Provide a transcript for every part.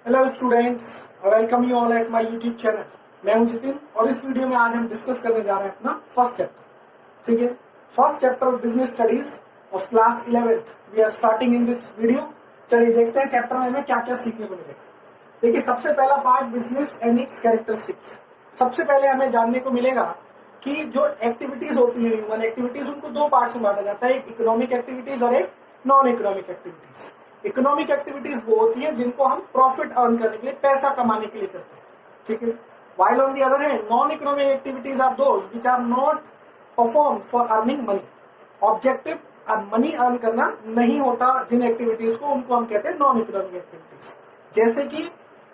Hello students, welcome you all at my YouTube channel. मैं हूं जितिन और इस वीडियो में आज हम डिस्कस करने जा रहे हैं अपना फर्स्ट चैप्टर। ठीक है, first chapter of business studies of class 11th we are starting in this video. चलिए देखते हैं चैप्टर में हमें क्या क्या सीखने को मिलेगा। देखिए, सबसे पहला part business and it's characteristics. सबसे पहले हमें जानने को मिलेगा कि जो एक्टिविटीज होती है, ह्यूमन एक्टिविटीज, उनको दो पार्ट्स में बांटा जाता है, एक इकोनॉमिक एक्टिविटीज और एक non economic activities. Economic activities वो होती है जिनको हम प्रॉफिट अर्न करने के लिए, पैसा कमाने के लिए करते हैं। ठीक है, while on the other hand non economic activities are those which are not performed for earning money। Objective money earn करना नहीं होता जिन एक्टिविटीज को, उनको हम कहते हैं नॉन इकोनॉमिक एक्टिविटीज। जैसे कि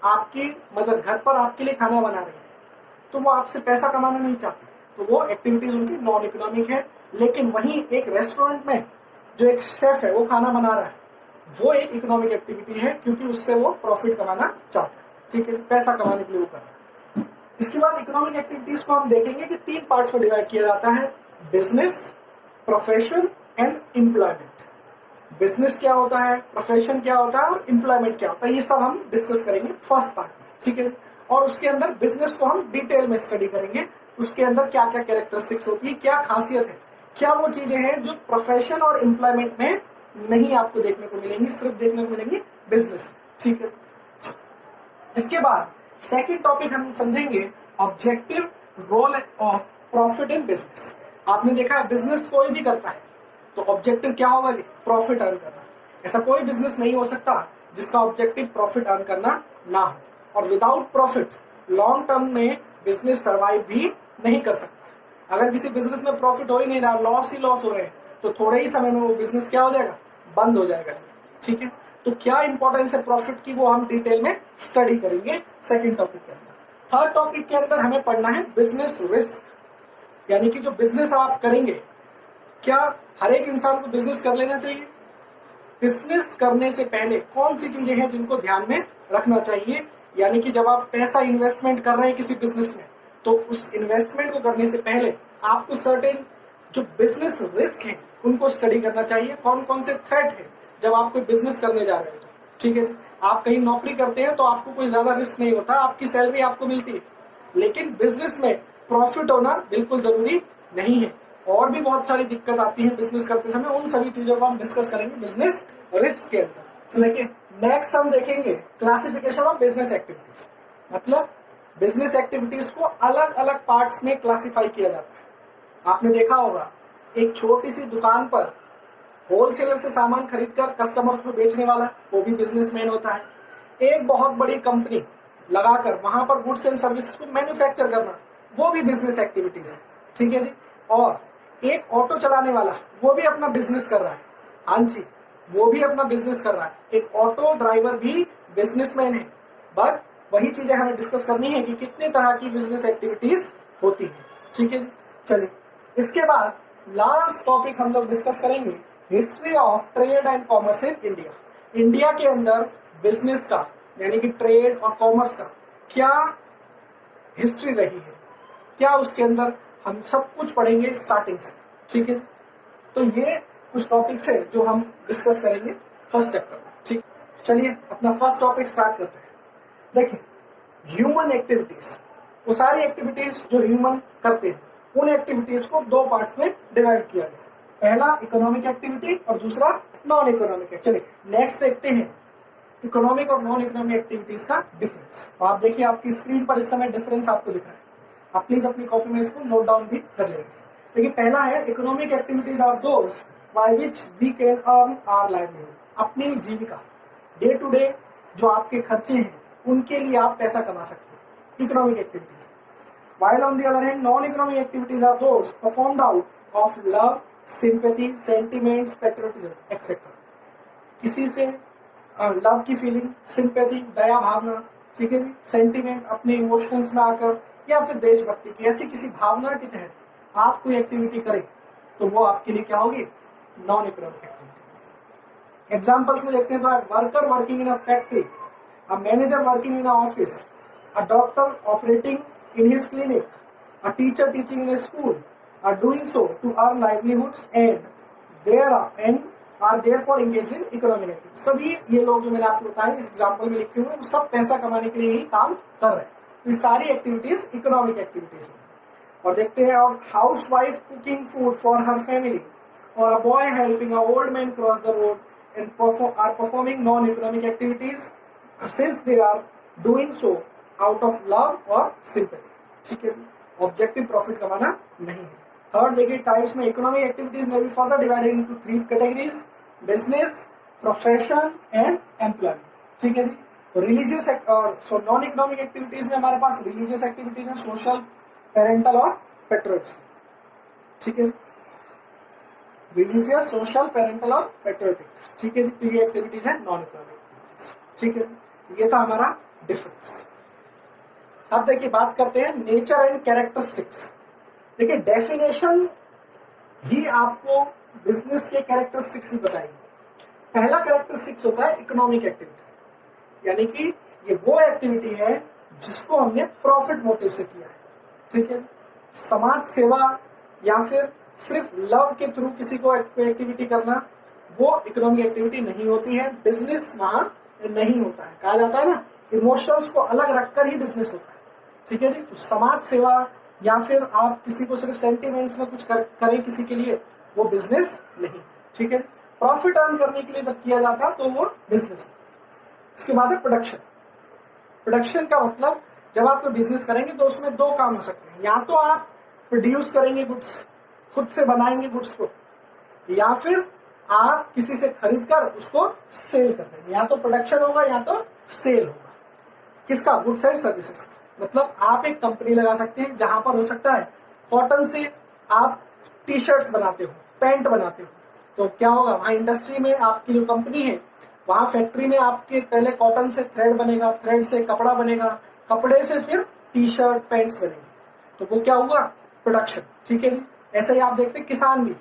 आपकी मदर घर पर आपके लिए खाना बना रही है, तो वो आपसे पैसा कमाना नहीं चाहती, तो वो एक्टिविटीज उनकी नॉन इकोनॉमिक है। लेकिन वहीं एक रेस्टोरेंट में जो एक शेफ है वो खाना बना रहा है, वो एक इकोनॉमिक एक्टिविटी है, क्योंकि उससे वो प्रॉफिट कमाना चाहता है। ठीक है, पैसा कमाने के लिए वो कर रहा है। इसके बाद इकोनॉमिक एक्टिविटीज को हम देखेंगे कि तीन पार्ट्स में डिवाइड किया जाता है, business, profession and employment. Business क्या होता है, प्रोफेशन क्या होता है और एम्प्लॉयमेंट क्या होता है, ये सब हम डिस्कस करेंगे फर्स्ट पार्ट में। ठीक है, और उसके अंदर बिजनेस को हम डिटेल में स्टडी करेंगे, उसके अंदर क्या क्या कैरेक्टरिस्टिक्स होती है, क्या खासियत है, क्या वो चीजें हैं जो प्रोफेशन और एम्प्लॉयमेंट में नहीं आपको देखने को मिलेंगी, सिर्फ देखने को मिलेंगी बिजनेस। ठीक है, इसके बाद सेकंड टॉपिक हम समझेंगे objective role of profit in business. आपने देखा है बिजनेस कोई भी करता है तो ऑब्जेक्टिव क्या होगा जी, प्रॉफिट अर्न करना। ऐसा कोई बिजनेस नहीं हो सकता जिसका ऑब्जेक्टिव प्रॉफिट अर्न करना ना हो, और विदाउट प्रॉफिट लॉन्ग टर्म में बिजनेस सर्वाइव भी नहीं कर सकता। अगर किसी बिजनेस में प्रॉफिट हो ही नहीं रहा, लॉस ही लॉस हो रहे हैं, तो थोड़े ही समय में वो बिजनेस क्या हो जाएगा, बंद हो जाएगा। ठीक है, तो क्या इंपॉर्टेंस है प्रॉफिट की, वो हम डिटेल में स्टडी करेंगे सेकंड टॉपिक के अंदर। थर्ड टॉपिक के अंदर हमें पढ़ना है बिजनेस रिस्क, यानी कि जो बिजनेस आप करेंगे, क्या हर एक इंसान को बिजनेस कर लेना चाहिए, बिजनेस करने से पहले कौन सी चीजें हैं जिनको ध्यान में रखना चाहिए। यानी कि जब आप पैसा इन्वेस्टमेंट कर रहे हैं किसी बिजनेस में, तो उस इन्वेस्टमेंट को करने से पहले आपको सर्टेन जो बिजनेस रिस्क हैं उनको स्टडी करना चाहिए, कौन कौन से थ्रेट है जब आप कोई बिजनेस करने जा रहे हो। ठीक है, आप कहीं नौकरी करते हैं तो आपको कोई ज्यादा रिस्क नहीं होता, आपकी सैलरी आपको मिलती है, लेकिन बिजनेस में प्रॉफिट होना बिल्कुल जरूरी नहीं है, और भी बहुत सारी दिक्कत आती है बिजनेस करते समय। उन सभी चीजों को हम डिस्कस करेंगे बिजनेस रिस्क के अंदर। तो देखिए, नेक्स्ट हम देखेंगे क्लासिफिकेशन ऑफ बिजनेस एक्टिविटीज। मतलब बिजनेस एक्टिविटीज को अलग अलग पार्ट्स में क्लासिफाई किया जाता है। आपने देखा होगा, एक छोटी सी दुकान पर होलसेलर से सामान खरीदकर कस्टमर को बेचने वाला, वो भी बिजनेसमैन होता है। एक बहुत बड़ी कंपनी लगाकर वहां पर गुड्स एंड सर्विसेज को मैन्युफैक्चर करना, वो भी बिजनेस एक्टिविटीज है। ठीक है जी, और एक ऑटो चलाने वाला, वो भी अपना बिजनेस कर रहा है। हाँ जी, वो भी अपना बिजनेस कर रहा है, एक ऑटो ड्राइवर भी बिजनेसमैन है। बट वही चीजें हमें डिस्कस करनी है कि कितने तरह की बिजनेस एक्टिविटीज होती है। ठीक है जी, चलिए इसके बाद लास्ट टॉपिक हम लोग डिस्कस करेंगे history of trade and commerce in India. India के अंदर बिजनेस का, यानी कि ट्रेड और कॉमर्स का क्या हिस्ट्री रही है, क्या उसके अंदर हम सब कुछ पढ़ेंगे स्टार्टिंग से। ठीक है, तो ये कुछ टॉपिक्स है जो हम डिस्कस करेंगे फर्स्ट चैप्टर में। ठीक, चलिए अपना फर्स्ट टॉपिक स्टार्ट करते हैं। देखिए, ह्यूमन एक्टिविटीज, वो सारी एक्टिविटीज जो ह्यूमन करते हैं, उन एक्टिविटीज को दो पार्ट्स में डिवाइड किया गया। पहला इकोनॉमिक एक्टिविटी और दूसरा नॉन इकोनॉमिक। चलिए नेक्स्ट देखते हैं इकोनॉमिक और नॉन इकोनॉमिक एक्टिविटीज का डिफरेंस। तो आप देखिए, आपकी स्क्रीन पर इस समय डिफरेंस आपको दिख रहा है, आप प्लीज अपनी कॉपी में इसको नोट डाउन भी कर लेंगे। देखिए, पहला है economic activities are those by which we can earn our livelihood. अपनी जीविका, डे टू डे जो आपके खर्चे हैं, उनके लिए आप पैसा कमा सकते हैं, economic activities. While on the other hand, non-economic activities are those performed out of love, sympathy, sentiments, patriotism, etc. किसी से लव की फीलिंग, सिंपैथी दया भावना, ठीक है जी, सेंटिमेंट अपने इमोशंस में आकर, या फिर देशभक्ति की ऐसी किसी भावना के तहत आप कोई एक्टिविटी करें, तो वो आपके लिए क्या होगी, नॉन इकोनॉमिक एक्टिविटी। एग्जाम्पल्स में देखते हैं तो worker working in a factory, a manager working in a office, a doctor operating in his clinic, a teacher teaching in a school are doing so to earn livelihoods, and are therefore engaged in economic activity. सभी ये लोग जो मैंने आपको बताया इस example में लिखे हुए हैं, वो सब पैसा कमाने के लिए ही काम कर रहे हैं। तो ये सारी एक्टिविटीज इकोनॉमिक एक्टिविटीज हैं। और देखते हैं, और house wife cooking food for her family, और a boy helping a old man cross the road and are performing non economic activities since they are doing so out of love और sympathy. ठीक है जी, objective profit कमाना नहीं है। Third देखिए, types में economic activities में भी further divided into 3 categories, business, profession and employment. ठीक है जी, रिलीजियस और सो नॉन इकोनॉमिक एक्टिविटीज में हमारे पास रिलीजियस एक्टिविटीज है, सोशल, पेरेंटल और पेट्रियोटिक। ठीक है, रिलीजियस, सोशल, पेरेंटल और पेट्रियोटिक। ठीक है जी, तो ये एक्टिविटीज है नॉन इकोनॉमिक एक्टिविटीज। ठीक है, तो ये था हमारा डिफरेंस। अब देखिए बात करते हैं नेचर एंड कैरेक्टरिस्टिक्स। देखिए डेफिनेशन ही आपको बिजनेस के कैरेक्टरिस्टिक्स भी बताएगी। पहला कैरेक्टरिस्टिक्स होता है इकोनॉमिक एक्टिविटी, यानी कि ये वो एक्टिविटी है जिसको हमने प्रॉफिट मोटिव से किया है। ठीक है, समाज सेवा या फिर सिर्फ लव के थ्रू किसी को एक्टिविटी करना, वो इकोनॉमिक एक्टिविटी नहीं होती है। बिजनेस वहां नहीं होता है। कहा जाता है ना, इमोशंस को अलग रखकर ही बिजनेस होता है। ठीक है जी, तो समाज सेवा या फिर आप किसी को सिर्फ सेंटिमेंट्स में कुछ करें किसी के लिए, वो बिजनेस नहीं। ठीक है, प्रॉफिट अर्न करने के लिए जब किया जाता है तो वो बिजनेस। इसके बाद है प्रोडक्शन। प्रोडक्शन का मतलब जब आप कोई बिजनेस करेंगे तो उसमें दो काम हो सकते हैं, या तो आप प्रोड्यूस करेंगे गुड्स, खुद से बनाएंगे गुड्स को, या फिर आप किसी से खरीद कर उसको सेल कर देंगे। या तो प्रोडक्शन होगा या तो सेल होगा। किसका? गुड्स एंड सर्विसेज का। मतलब आप एक कंपनी लगा सकते हैं जहां पर हो सकता है कॉटन से आप टी शर्ट्स बनाते हो, पैंट बनाते हो, तो क्या होगा वहां इंडस्ट्री में आपकी जो कंपनी है वहां फैक्ट्री में आपके पहले कॉटन से थ्रेड बनेगा, थ्रेड से कपड़ा बनेगा, कपड़े से फिर टी शर्ट पैंट्स बनेंगे, तो वो क्या हुआ? प्रोडक्शन। ठीक है जी, ऐसे ही आप देखते हैं किसान भी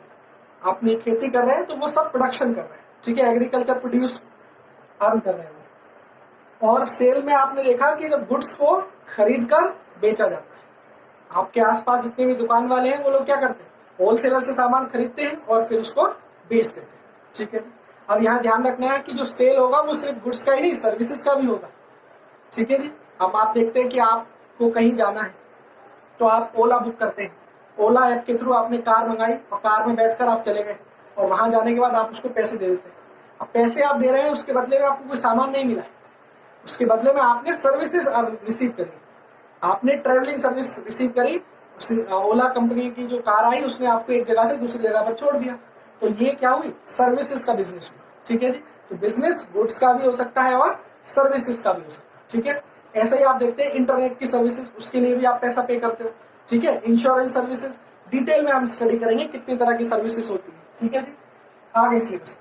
अपनी खेती कर रहे हैं तो वो सब प्रोडक्शन कर रहे हैं। ठीक है, एग्रीकल्चर प्रोड्यूस अर्न कर रहे हैं। और सेल में आपने देखा कि जब गुड्स को खरीद कर बेचा जाता है, आपके आसपास जितने भी दुकान वाले हैं वो लोग क्या करते हैं? होलसेलर से सामान खरीदते हैं और फिर उसको बेच देते हैं। ठीक है जी, अब यहाँ ध्यान रखना है कि जो सेल होगा वो सिर्फ गुड्स का ही नहीं, सर्विसेज का भी होगा। ठीक है जी, अब आप देखते हैं कि आपको कहीं जाना है तो आप ओला बुक करते हैं, ओला ऐप के थ्रू आपने कार मंगाई और कार में बैठकर आप चले गए और वहां जाने के बाद आप उसको पैसे दे देते हैं। अब पैसे आप दे रहे हैं, उसके बदले में आपको कोई सामान नहीं मिला, उसके बदले में आपने सर्विसेज रिसीव करी, आपने ट्रैवलिंग सर्विस रिसीव करी। ओला कंपनी की जो कार आई उसने आपको एक जगह से दूसरी जगह पर छोड़ दिया, तो ये क्या हुई? सर्विसेज का बिजनेस हुआ। ठीक है जी, तो बिजनेस गुड्स का भी हो सकता है और सर्विसेज का भी हो सकता है। ठीक है, ऐसे ही आप देखते हैं इंटरनेट की सर्विसेज, उसके लिए भी आप पैसा पे करते हो। ठीक है, इंश्योरेंस सर्विसेज, डिटेल में हम स्टडी करेंगे कितनी तरह की सर्विसेज होती है। ठीक है जी, आगे सिलेबस।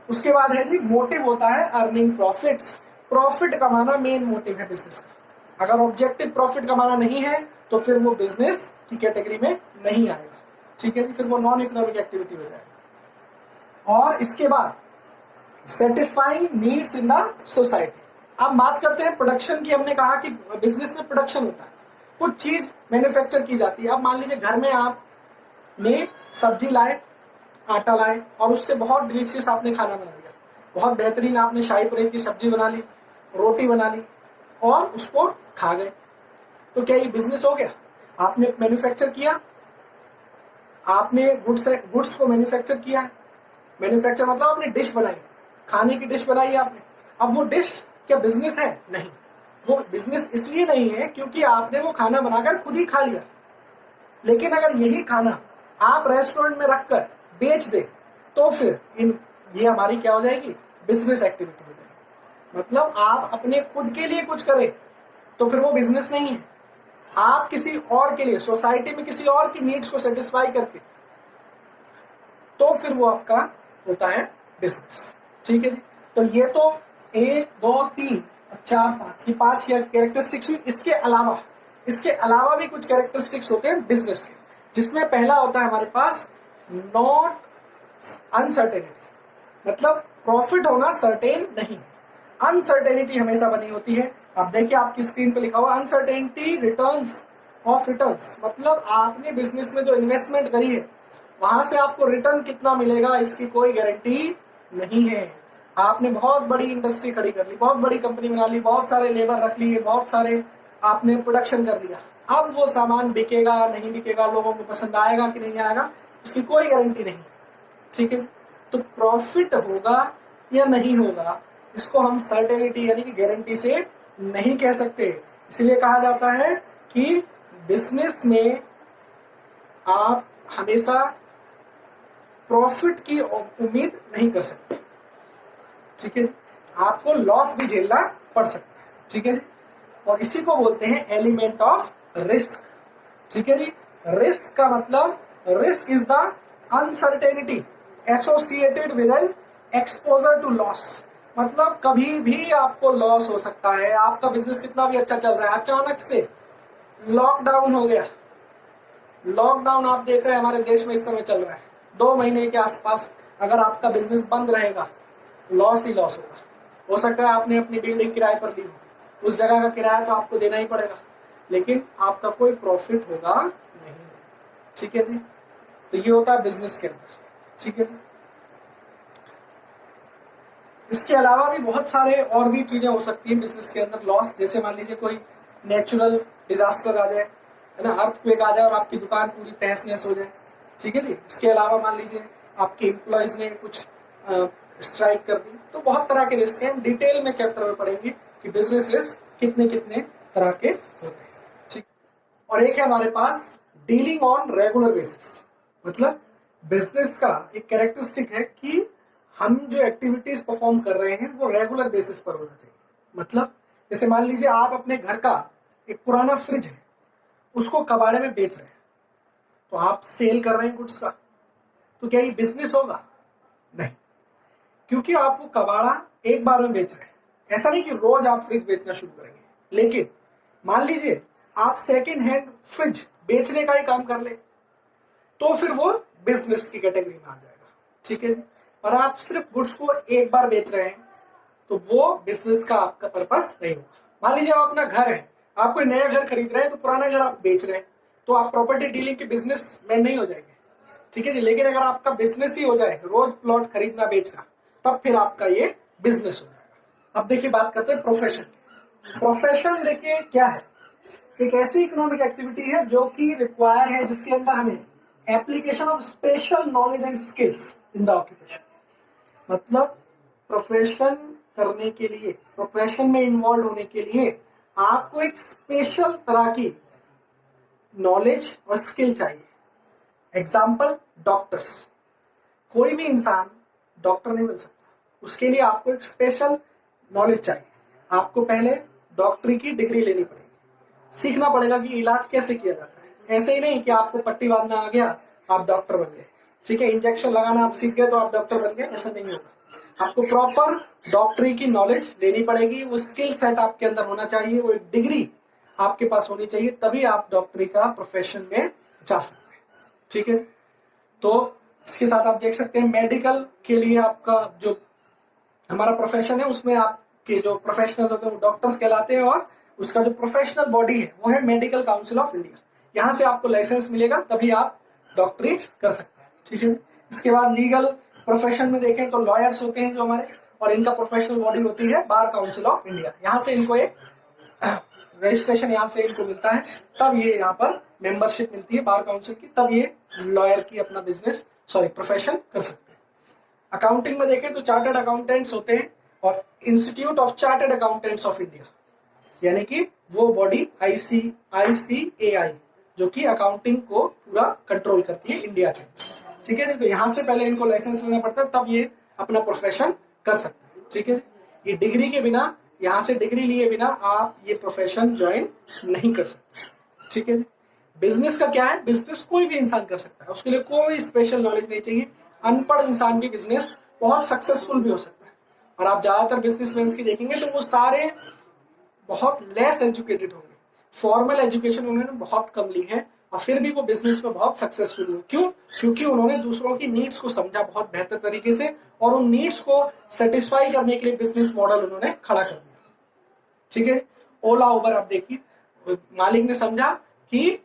उसके बाद है जी मोटिव होता है अर्निंग प्रॉफिट्स। प्रॉफिट कमाना मेन मोटिव है बिजनेस का। अगर ऑब्जेक्टिव प्रॉफिट कमाना नहीं है तो फिर वो बिजनेस की कैटेगरी में नहीं आएगा। ठीक है जी, फिर वो नॉन इकोनॉमिक एक्टिविटी हो जाएगा। और इसके बाद satisfying needs in the society. अब बात करते हैं प्रोडक्शन की। हमने कहा कि बिजनेस में प्रोडक्शन होता है, कुछ चीज मैन्युफैक्चर की जाती है। अब मान लीजिए घर में आपने सब्जी लाए, आटा लाए और उससे बहुत डिलीशियस आपने खाना बना लिया, बहुत बेहतरीन आपने शाही पनीर की सब्जी बना ली, रोटी बना ली और उसको खा गए, तो क्या ये बिजनेस हो गया? आपने मैन्युफैक्चर किया, आपने गुड्स को मैन्युफैक्चर किया है। मैन्युफैक्चर मतलब आपने डिश बनाई, खाने की डिश बनाई आपने। अब वो डिश क्या बिजनेस है? नहीं, वो बिजनेस इसलिए नहीं है क्योंकि आपने वो खाना बनाकर खुद ही खा लिया। लेकिन अगर यही खाना आप रेस्टोरेंट में रखकर बेच दे तो फिर ये हमारी क्या हो जाएगी? बिजनेस एक्टिविटी हो जाएगी। मतलब आप अपने खुद के लिए कुछ करें तो फिर वो बिजनेस नहीं है। आप किसी और के लिए, सोसाइटी में किसी और की नीड्स को सेटिस्फाई करके, तो फिर वो आपका होता है बिजनेस। ठीक है जी, तो ये तो 1 2 3 4 5 ये 5 कैरेक्टरिस्टिक्स हुई। इसके अलावा भी कुछ कैरेक्टरिस्टिक्स होते हैं बिजनेस के, जिसमें पहला होता है हमारे पास नॉट अनसर्टेनिटी। मतलब प्रॉफिट होना सर्टेन नहीं है, अनसर्टेनिटी हमेशा बनी होती है। अब देखिए आपकी स्क्रीन पे लिखा हुआ अनसर्टेनिटी रिटर्न्स ऑफ रिटर्न्स। मतलब आपने बिजनेस में जो इन्वेस्टमेंट करी है वहां से आपको रिटर्न कितना मिलेगा इसकी कोई गारंटी नहीं है। आपने बहुत बड़ी इंडस्ट्री खड़ी कर ली, बहुत बड़ी कंपनी बना ली, बहुत सारे लेबर रख लिए, बहुत सारे आपने प्रोडक्शन कर लिया, अब वो सामान बिकेगा नहीं बिकेगा, लोगों को पसंद आएगा कि नहीं आएगा, इसकी कोई गारंटी नहीं। ठीक है, तो प्रॉफिट होगा या नहीं होगा, इसको हम सर्टेनिटी यानी कि गारंटी से नहीं कह सकते। इसलिए कहा जाता है कि बिजनेस में आप हमेशा प्रॉफिट की उम्मीद नहीं कर सकते। ठीक है, आपको लॉस भी झेलना पड़ सकता है। ठीक है जी, और इसी को बोलते हैं एलिमेंट ऑफ रिस्क। ठीक है जी, रिस्क का मतलब, risk is the uncertainty associated with an exposure to loss. मतलब कभी भी आपको लॉस हो सकता है। आपका बिजनेस कितना भी अच्छा चल रहा है, अचानक से लॉकडाउन हो गया। लॉकडाउन आप देख रहे हैं हमारे देश में इस समय चल रहा है, 2 महीने के आसपास। अगर आपका बिजनेस बंद रहेगा, लॉस ही लॉस होगा। हो सकता है आपने अपनी बिल्डिंग किराए पर ली हो, उस जगह का किराया तो आपको देना ही पड़ेगा, लेकिन आपका कोई प्रॉफिट होगा नहीं। ठीक है जी, तो ये होता है बिजनेस के अंदर। ठीक है जी, इसके अलावा भी बहुत सारे और भी चीजें हो सकती है बिजनेस के अंदर लॉस। जैसे मान लीजिए कोई नेचुरल डिजास्टर आ जाए, है ना, अर्थक्वेक आ जाए और आपकी दुकान पूरी तहस नहस हो जाए। ठीक है जी, इसके अलावा मान लीजिए आपके एम्प्लॉयज ने कुछ स्ट्राइक कर दी। तो बहुत तरह के रिस्क हैं, डिटेल में चैप्टर में पढ़ेंगे कि बिजनेस रिस्क कितने कितने तरह के होते हैं। ठीक, और एक है हमारे पास डीलिंग ऑन रेगुलर बेसिस। मतलब बिजनेस का एक कैरेक्टरिस्टिक है कि हम जो एक्टिविटीज परफॉर्म कर रहे हैं वो रेगुलर बेसिस पर होना चाहिए। मतलब जैसे मान लीजिए आप अपने घर का एक पुराना फ्रिज है, उसको कबाड़े में बेच रहे हैं, तो आप सेल कर रहे हैं गुड्स का, तो क्या ये बिजनेस होगा? नहीं, क्योंकि आप वो कबाड़ा एक बार में बेच रहे हैं। ऐसा नहीं कि रोज आप फ्रिज बेचना शुरू करेंगे, लेकिन मान लीजिए आप सेकेंड हैंड फ्रिज बेचने का ही काम कर ले, तो फिर वो बिजनेस की कैटेगरी में आ जाएगा। ठीक है जी, और आप सिर्फ गुड्स को एक बार बेच रहे हैं, तो वो बिजनेस का आपका पर्पस नहीं होगा। मान लीजिए आप अपना घर है, आप कोई नया घर खरीद रहे हैं, तो पुराना घर आप बेच रहे हैं, तो आप प्रॉपर्टी डीलिंग के बिजनेस में नहीं हो जाएंगे। ठीक है जी, लेकिन अगर आपका बिजनेस ही हो जाए रोज प्लॉट खरीदना बेचना, तब फिर आपका ये बिजनेस हो जाएगा। अब देखिए बात करते हैं प्रोफेशन। प्रोफेशन देखिए क्या है, एक ऐसी इकोनॉमिक एक्टिविटी है जो कि रिक्वायर है, जिसके अंदर हमें application of special knowledge and skills in the occupation. मतलब प्रोफेशन करने के लिए, प्रोफेशन में इन्वॉल्व होने के लिए आपको एक स्पेशल तरह की नॉलेज और स्किल चाहिए। Example, doctors. कोई भी इंसान डॉक्टर नहीं बन सकता, उसके लिए आपको एक स्पेशल नॉलेज चाहिए। आपको पहले डॉक्टरी की डिग्री लेनी पड़ेगी, सीखना पड़ेगा कि इलाज कैसे किया जाता है। ऐसे ही नहीं कि आपको पट्टी बांधना आ गया आप डॉक्टर बन गए, ठीक है, इंजेक्शन लगाना आप सीख गए तो आप डॉक्टर बन गए, ऐसा नहीं होगा। आपको प्रॉपर डॉक्टरी की नॉलेज लेनी पड़ेगी, वो स्किल सेट आपके अंदर होना चाहिए, वो एक डिग्री आपके पास होनी चाहिए, तभी आप डॉक्टरी का प्रोफेशन में जा सकते हैं। ठीक है, तो इसके साथ आप देख सकते हैं मेडिकल के लिए आपका जो हमारा प्रोफेशन है, उसमें आपके जो प्रोफेशनल्स होते हैं वो डॉक्टर्स कहलाते हैं, और उसका जो प्रोफेशनल बॉडी है वो है मेडिकल काउंसिल ऑफ इंडिया। यहाँ से आपको लाइसेंस मिलेगा, तभी आप डॉक्टरी कर सकते हैं। ठीक है, इसके बाद लीगल प्रोफेशन में देखें तो लॉयर्स होते हैं जो हमारे, और इनका प्रोफेशनल बॉडी होती है बार काउंसिल ऑफ इंडिया। यहाँ से इनको एक रजिस्ट्रेशन यहाँ से इनको मिलता है, तब ये यहाँ पर मेंबरशिप मिलती है बार काउंसिल की, तब ये लॉयर की अपना बिजनेस प्रोफेशन कर सकते हैं। अकाउंटिंग में देखें तो चार्टर्ड अकाउंटेंट्स होते हैं, और institute of chartered accountants of India, यानी कि वो बॉडी ICAI जो कि अकाउंटिंग को पूरा कंट्रोल करती है इंडिया के। ठीक है, तो यहाँ से पहले इनको लाइसेंस लेना पड़ता है, तब ये अपना प्रोफेशन कर सकते हैं। ठीक है, ये डिग्री के बिना, यहाँ से डिग्री लिए बिना आप ये प्रोफेशन ज्वाइन नहीं कर सकते। ठीक है जी, बिजनेस का क्या है, बिजनेस कोई भी इंसान कर सकता है, उसके लिए कोई स्पेशल नॉलेज नहीं चाहिए। अनपढ़ इंसान भी बिजनेस बहुत सक्सेसफुल भी हो सकता है, और आप ज्यादातर बिजनेसमैन की देखेंगे तो वो सारे बहुत लेस एजुकेटेड होंगे, फॉर्मल एजुकेशन उन्होंने बहुत कम ली है, और फिर भी वो बिजनेस में बहुत सक्सेसफुल हुए। क्यों? क्योंकि उन्होंने दूसरों की नीड्स को समझा बहुत बेहतर तरीके से, और उन नीड्स को सेटिस्फाई करने के लिए बिजनेस मॉडल उन्होंने खड़ा कर दिया। ठीक है, ओला उबर आप देखिए, मालिक ने समझा कि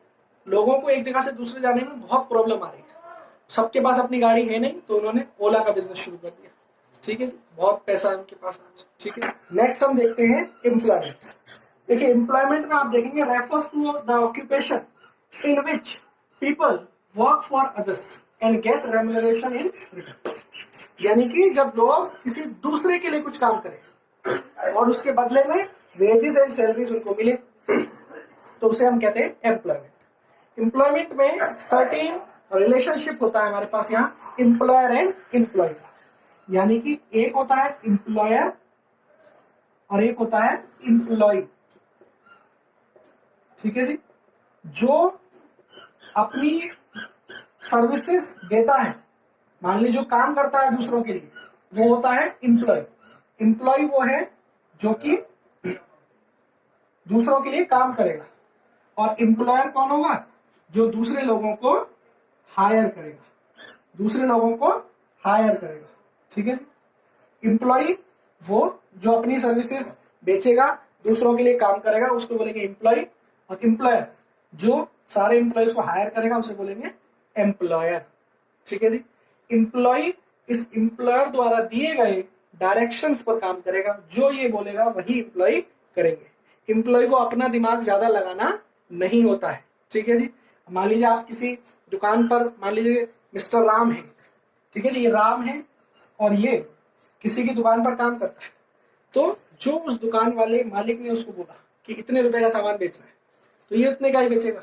लोगों को एक जगह से दूसरे जाने में बहुत प्रॉब्लम आ रही है, सबके पास अपनी गाड़ी है नहीं, तो उन्होंने ओला का बिजनेस शुरू कर दिया। ठीक है जी, बहुत पैसा है उनके पास आज। ठीक है, नेक्स्ट हम देखते हैं एम्प्लॉयमेंट। देखिए एम्प्लॉयमेंट में आप देखेंगे refers to the occupation in which people work for others and get remuneration in return. यानी कि जब लोग किसी दूसरे के लिए कुछ काम करें और उसके बदले में वेजेस एंड सैलरीज उनको मिले, तो उसे हम कहते हैं एम्प्लॉयमेंट। एम्प्लॉयमेंट में सर्टेन रिलेशनशिप होता है हमारे पास यहाँ एम्प्लॉयर एंड एम्प्लॉय, यानी कि एक होता है एम्प्लॉयर और एक होता है एम्प्लॉय। ठीक है जी, जो अपनी सर्विसेज देता है, मान लीजिए जो काम करता है दूसरों के लिए, वो होता है एम्प्लॉय। एम्प्लॉय वो है जो कि दूसरों के लिए काम करेगा, और एम्प्लॉयर कौन होगा? जो दूसरे लोगों को हायर करेगा, दूसरे लोगों को हायर करेगा। ठीक है जी, एम्प्लॉय वो जो अपनी सर्विसेज बेचेगा, दूसरों के लिए काम करेगा, उसको बोलेंगे एम्प्लॉय। और एम्प्लॉयर जो सारे एम्प्लॉयज को हायर करेगा, उसे बोलेंगे एम्प्लॉयर। ठीक है जी, एम्प्लॉय इस एम्प्लॉयर द्वारा दिए गए डायरेक्शंस पर काम करेगा, जो ये बोलेगा वही एम्प्लॉय करेंगे। एम्प्लॉय को अपना दिमाग ज्यादा लगाना नहीं होता है। ठीक है जी, मान लीजिए आप किसी दुकान पर, मान लीजिए मिस्टर राम है, ठीक है जी, ये राम है और ये किसी की दुकान पर काम करता है, तो जो उस दुकान वाले मालिक ने उसको बोला कि इतने रुपए का सामान बेचना है, तो ये उतने का ही बेचेगा।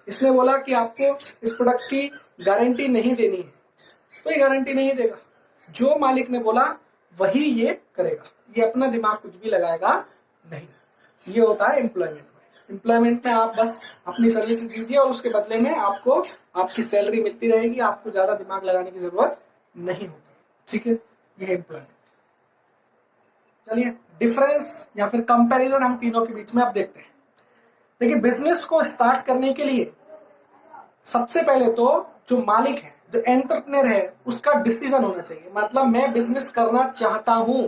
इसने बोला कि आपको इस प्रोडक्ट की गारंटी नहीं देनी है, तो ये गारंटी नहीं देगा। जो मालिक ने बोला वही ये करेगा, ये अपना दिमाग कुछ भी लगाएगा नहीं। ये होता है एम्प्लॉयमेंट में। एम्प्लॉयमेंट में आप बस अपनी सर्विस दीजिए और उसके बदले में आपको आपकी सैलरी मिलती रहेगी, आपको ज्यादा दिमाग लगाने की जरूरत नहीं होती। ठीक है, ये है एम्प्लॉयमेंट। चलिए डिफरेंस या फिर कंपैरिजन हम तीनों के बीच में आप देखते हैं। देखिए बिजनेस को स्टार्ट करने के लिए सबसे पहले तो जो मालिक है, जो एंटरप्रेन्योर है, उसका डिसीजन होना चाहिए। मतलब मैं बिजनेस करना चाहता हूं,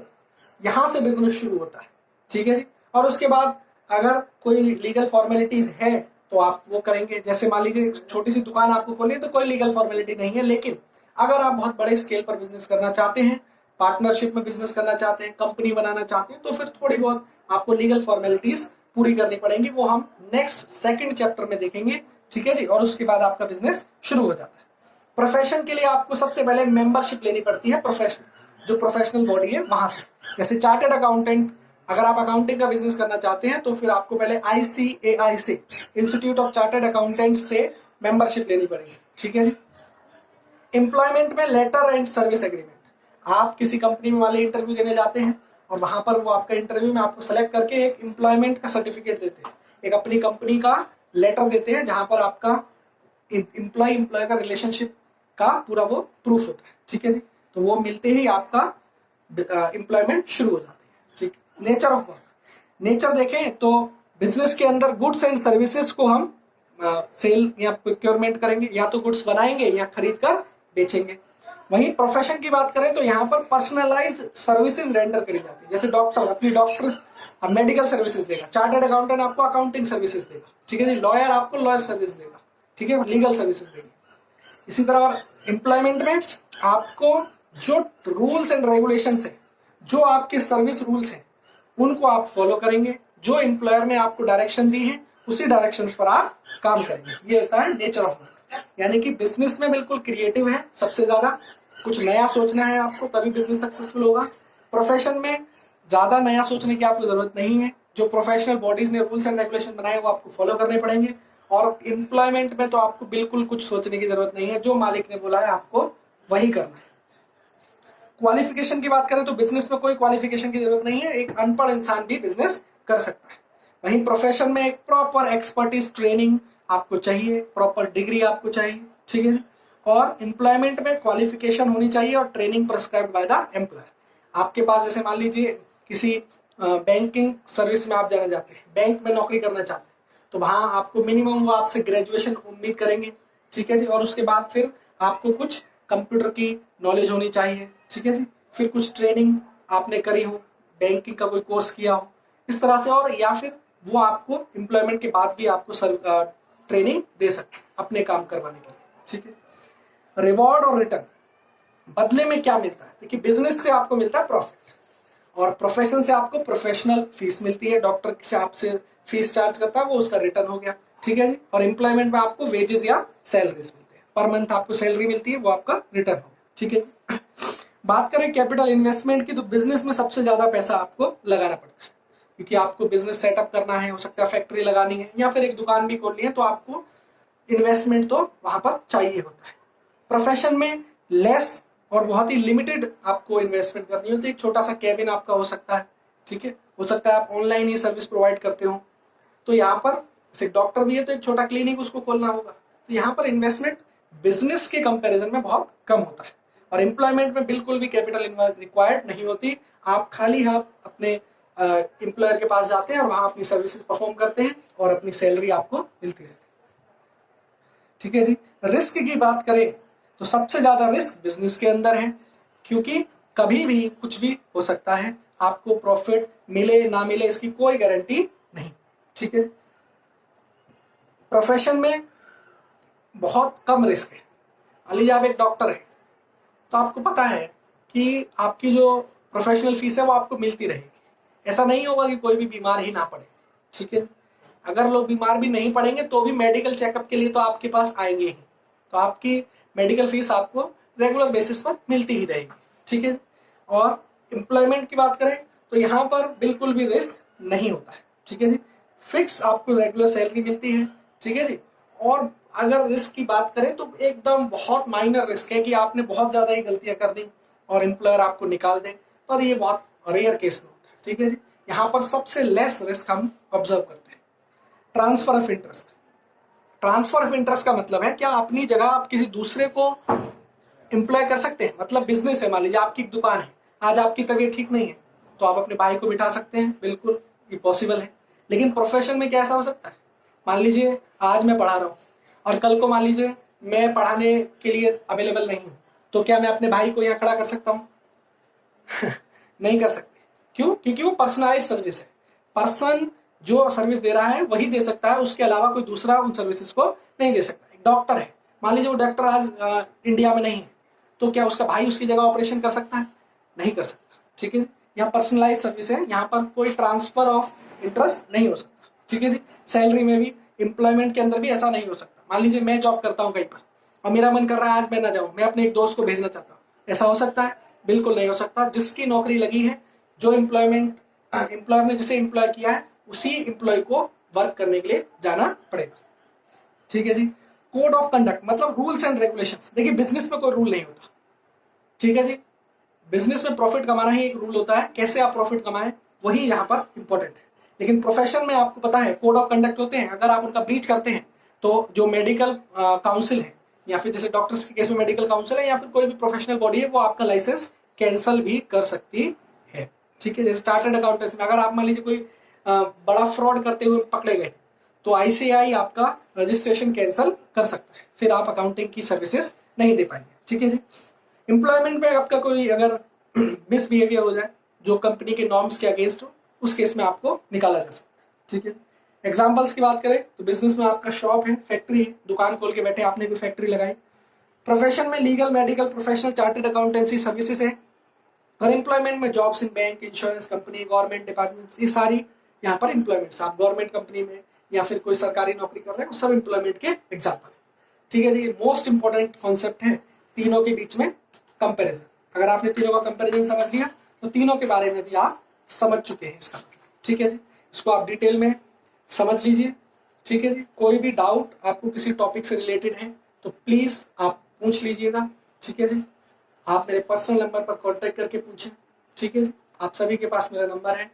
यहां से बिजनेस शुरू होता है। ठीक है जी, और उसके बाद अगर कोई लीगल फॉर्मेलिटीज है तो आप वो करेंगे। जैसे मान लीजिए छोटी सी दुकान आपको खोली है तो कोई लीगल फॉर्मेलिटी नहीं है, लेकिन अगर आप बहुत बड़े स्केल पर बिजनेस करना चाहते हैं, पार्टनरशिप में बिजनेस करना चाहते हैं, कंपनी बनाना चाहते हैं, तो फिर थोड़ी बहुत आपको लीगल फॉर्मेलिटीज पूरी करनी पड़ेंगी। वो हम नेक्स्ट सेकंड चैप्टर में देखेंगे। ठीक है जी, और उसके बाद आपका बिजनेस शुरू हो जाता है। प्रोफेशन के लिए आपको सबसे पहले मेंबरशिप लेनी पड़ती है, प्रोफेशनल जो प्रोफेशनल बॉडी है वहां से। जैसे चार्टर्ड अकाउंटेंट, अगर आप अकाउंटिंग का बिजनेस करना चाहते हैं तो फिर आपको पहले ICAI से, इंस्टीट्यूट ऑफ चार्टर्ड अकाउंटेंट से मेंबरशिप लेनी पड़ेगी। ठीक है जी, एम्प्लॉयमेंट में लेटर एंड सर्विस एग्रीमेंट, आप किसी कंपनी में वाले इंटरव्यू देने जाते हैं और वहां पर वो आपका इंटरव्यू में आपको सेलेक्ट करके एक एम्प्लॉयमेंट का सर्टिफिकेट देते हैं, एक अपनी कंपनी का लेटर देते हैं, जहां पर आपका एम्प्लॉय का रिलेशनशिप का पूरा वो प्रूफ होता है। ठीक है जी, तो वो मिलते ही आपका एम्प्लॉयमेंट शुरू हो जाती है। ठीक, नेचर ऑफ वर्क, नेचर देखें तो बिजनेस के अंदर गुड्स एंड सर्विसेज को हम सेल या प्रोक्योरमेंट करेंगे, या तो गुड्स बनाएंगे या खरीद कर बेचेंगे। वहीं प्रोफेशन की बात करें तो यहाँ पर पर्सनलाइज्ड सर्विसेज रेंडर करी जाती है। जैसे डॉक्टर अपनी डॉक्टर मेडिकल सर्विसेज देगा, चार्टर्ड अकाउंटेंट आपको अकाउंटिंग सर्विसेज देगा। ठीक है जी, लॉयर आपको लॉयर सर्विस देगा। ठीक है, लीगल सर्विसेज देंगे। इसी तरह एम्प्लॉयमेंट में आपको जो रूल्स एंड रेगुलेशंस है, जो आपके सर्विस रूल्स हैं, उनको आप फॉलो करेंगे। जो एम्प्लॉयर ने आपको डायरेक्शन दी है उसी डायरेक्शंस पर आप काम करेंगे। ये होता है नेचर ऑफ वर्क। यानी कि बिजनेस में बिल्कुल क्रिएटिव है, सबसे ज्यादा कुछ नया सोचना है आपको, तभी बिजनेस सक्सेसफुल होगा। प्रोफेशन में ज्यादा नया सोचने की आपको जरूरत नहीं है, जो प्रोफेशनल बॉडीज ने रूल्स एंड रेगुलेशन बनाए वो आपको फॉलो करने पड़ेंगे। और एम्प्लॉयमेंट में तो आपको बिल्कुल कुछ सोचने की जरूरत नहीं है, जो मालिक ने बोला है आपको वही करना है। क्वालिफिकेशन की बात करें तो बिजनेस में कोई क्वालिफिकेशन की जरूरत नहीं है, एक अनपढ़ इंसान भी बिजनेस कर सकता है। वहीं प्रोफेशन में एक प्रॉपर एक्सपर्टीज ट्रेनिंग आपको चाहिए, प्रॉपर डिग्री आपको चाहिए। ठीक है, और एम्प्लॉयमेंट में क्वालिफिकेशन होनी चाहिए और training prescribed by the employer. आपके पास जैसे मान लीजिए किसी बैंकिंग सर्विस में आप जाना चाहते हैं, बैंक में नौकरी करना चाहते हैं, तो वहां आपको मिनिमम वो आपसे ग्रेजुएशन उम्मीद करेंगे। ठीक है जी, और उसके बाद फिर आपको कुछ कंप्यूटर की नॉलेज होनी चाहिए। ठीक है जी, फिर कुछ ट्रेनिंग आपने करी हो, बैंकिंग का कोई कोर्स किया हो, इस तरह से। और या फिर वो आपको एम्प्लॉयमेंट के बाद भी आपको ट्रेनिंग दे सकते हैं अपने काम करवाने के लिए। ठीक है, रिवॉर्ड और रिटर्न, बदले में क्या मिलता है? देखिए, बिजनेस से आपको मिलता है प्रॉफिट, और प्रोफेशन से आपको प्रोफेशनल फीस मिलती है। डॉक्टर से आपसे फीस चार्ज करता है, वो उसका रिटर्न हो गया, ठीक है जी। और एम्प्लॉयमेंट में आपको वेजेस या सैलरीज मिलते हैं, पर मंथ आपको सैलरी मिलती है, वो आपका रिटर्न हो गया, ठीक है जी। बात करें कैपिटल इन्वेस्टमेंट की, तो बिजनेस में सबसे ज्यादा पैसा आपको लगाना पड़ता है, क्योंकि आपको बिजनेस सेटअप करना है, हो सकता है फैक्ट्री लगानी है या फिर एक दुकान भी खोलनी है, तो आपको इन्वेस्टमेंट तो वहां पर चाहिए होता है। प्रोफेशन में लेस और बहुत ही लिमिटेड आपको इन्वेस्टमेंट करनी होती है। एक छोटा सा कैबिन आपका हो सकता है, ठीक है, हो सकता है आप ऑनलाइन ही सर्विस प्रोवाइड करते हो, तो यहाँ पर जैसे डॉक्टर भी है तो एक छोटा क्लिनिक उसको खोलना होगा, तो यहाँ पर इन्वेस्टमेंट बिजनेस के कंपैरिजन में बहुत कम होता है। और एम्प्लॉयमेंट में बिल्कुल भी कैपिटल रिक्वायर्ड नहीं होती, आप खाली आप अपने एम्प्लॉयर के पास जाते हैं और वहां अपनी सर्विसेज परफॉर्म करते हैं और अपनी सैलरी आपको मिलती रहती है, ठीक है जी। रिस्क की बात करें तो सबसे ज्यादा रिस्क बिजनेस के अंदर है, क्योंकि कभी भी कुछ भी हो सकता है, आपको प्रॉफिट मिले ना मिले इसकी कोई गारंटी नहीं, ठीक है। प्रोफेशन में बहुत कम रिस्क है। मान लीजिए आप एक डॉक्टर है, तो आपको पता है कि आपकी जो प्रोफेशनल फीस है वो आपको मिलती रहेगी, ऐसा नहीं होगा कि कोई भी बीमार ही ना पड़े, ठीक है। अगर लोग बीमार भी नहीं पड़ेंगे तो भी मेडिकल चेकअप के लिए तो आपके पास आएंगे ही, तो आपकी मेडिकल फीस आपको रेगुलर बेसिस पर मिलती ही रहेगी, ठीक है। और एम्प्लॉयमेंट की बात करें तो यहाँ पर बिल्कुल भी रिस्क नहीं होता है, ठीक है जी। फिक्स आपको रेगुलर सैलरी मिलती है, ठीक है जी। और अगर रिस्क की बात करें तो एकदम बहुत माइनर रिस्क है कि आपने बहुत ज्यादा ही गलतियां कर दी और एम्प्लॉयर आपको निकाल दे, पर ये बहुत रेयर केस में होता है, ठीक है जी। यहाँ पर सबसे लेस रिस्क हम ऑब्जर्व करते हैं। Transfer of interest. Transfer of interest का मतलब है क्या अपनी जगह आप किसी दूसरे को एम्प्लॉय कर सकते हैं। मतलब बिजनेस है, मान लीजिए आपकी एक दुकान है, आज आपकी तबीयत ठीक नहीं है तो आप अपने भाई को बिठा सकते हैं, बिल्कुल ये पॉसिबल है। लेकिन प्रोफेशन में क्या ऐसा हो सकता है? मान लीजिए आज मैं पढ़ा रहा हूँ और कल को मान लीजिए मैं पढ़ाने के लिए अवेलेबल नहीं हूँ, तो क्या मैं अपने भाई को यहाँ खड़ा कर सकता हूँ? नहीं कर सकते। क्यों? क्योंकि वो पर्सनलाइज सर्विस है। पर्सन जो सर्विस दे रहा है वही दे सकता है, उसके अलावा कोई दूसरा उन सर्विसेज को नहीं दे सकता। एक डॉक्टर है, मान लीजिए वो डॉक्टर आज इंडिया में नहीं है, तो क्या उसका भाई उसकी जगह ऑपरेशन कर सकता है? नहीं कर सकता, ठीक है। यहाँ पर्सनलाइज सर्विस है, यहाँ पर कोई ट्रांसफर ऑफ इंटरेस्ट नहीं हो सकता, ठीक है जी। सैलरी में भी, एम्प्लॉयमेंट के अंदर भी ऐसा नहीं हो सकता। मान लीजिए मैं जॉब करता हूँ कहीं पर और मेरा मन कर रहा है आज मैं ना जाऊँ, मैं अपने एक दोस्त को भेजना चाहता हूँ, ऐसा हो सकता है? बिल्कुल नहीं हो सकता। जिसकी नौकरी लगी है, जो एम्प्लॉयर ने जिसे एम्प्लॉय किया है, उसी एम्प्लॉय को वर्क करने के लिए जाना पड़ेगा, ठीक है जी। कोड ऑफ कंडक्ट मतलब रूल्स एंड रेगुलेशंस। देखिए बिजनेस में कोई रूल नहीं होता, ठीक है जी। बिजनेस में प्रॉफिट कमाना ही एक रूल होता है, कैसे आप प्रॉफिट कमाएं वही यहाँ पर इंपॉर्टेंट है। लेकिन प्रोफेशन में आपको पता है कोड ऑफ कंडक्ट होते हैं, अगर आप उनका ब्रीच करते हैं तो जो मेडिकल काउंसिल है, या फिर जैसे डॉक्टर्स के केस में मेडिकल काउंसिल है, या फिर कोई भी प्रोफेशनल बॉडी है, वो आपका लाइसेंस कैंसल भी कर सकती है, ठीक है। जैसे चार्टर्ड अकाउंटेंसी में अगर आप मान लीजिए कोई बड़ा फ्रॉड करते हुए पकड़े गए तो आईसीआई आपका रजिस्ट्रेशन कैंसल कर सकता है, फिर आप अकाउंटिंग की सर्विसेज नहीं दे पाएंगे, ठीक है जी। एम्प्लॉयमेंट में आपका कोई अगर मिसबिहेवियर हो जाए जो कंपनी के नॉर्म्स के अगेंस्ट हो, उस केस में आपको निकाला जा सकता है, ठीक है। एग्जाम्पल्स की बात करें तो बिजनेस में आपका शॉप है, फैक्ट्री है, दुकान खोल के बैठे आपने कोई फैक्ट्री लगाई। प्रोफेशन में legal, medical, professional, chartered accountancy services है। और एम्प्लॉयमेंट में jobs in bank, insurance company, government departments, ये सारी यहाँ पर एम्प्लॉयमेंट्स। आप गवर्नमेंट कंपनी में या फिर कोई सरकारी नौकरी कर रहे हैं, वो सब एम्प्लॉयमेंट के एग्जाम्पल है, ठीक है जी। मोस्ट इंपॉर्टेंट कॉन्सेप्ट है तीनों के बीच में कंपैरिजन। अगर आपने तीनों का कंपैरिजन समझ लिया तो तीनों के बारे में भी आप समझ चुके हैं इसका मतलब, ठीक है जी। इसको आप डिटेल में समझ लीजिए, ठीक है जी। कोई भी डाउट आपको किसी टॉपिक से रिलेटेड है तो प्लीज आप पूछ लीजिएगा, ठीक है जी। आप मेरे पर्सनल नंबर पर कांटेक्ट करके पूछें, ठीक है जी। आप सभी के पास मेरा नंबर है।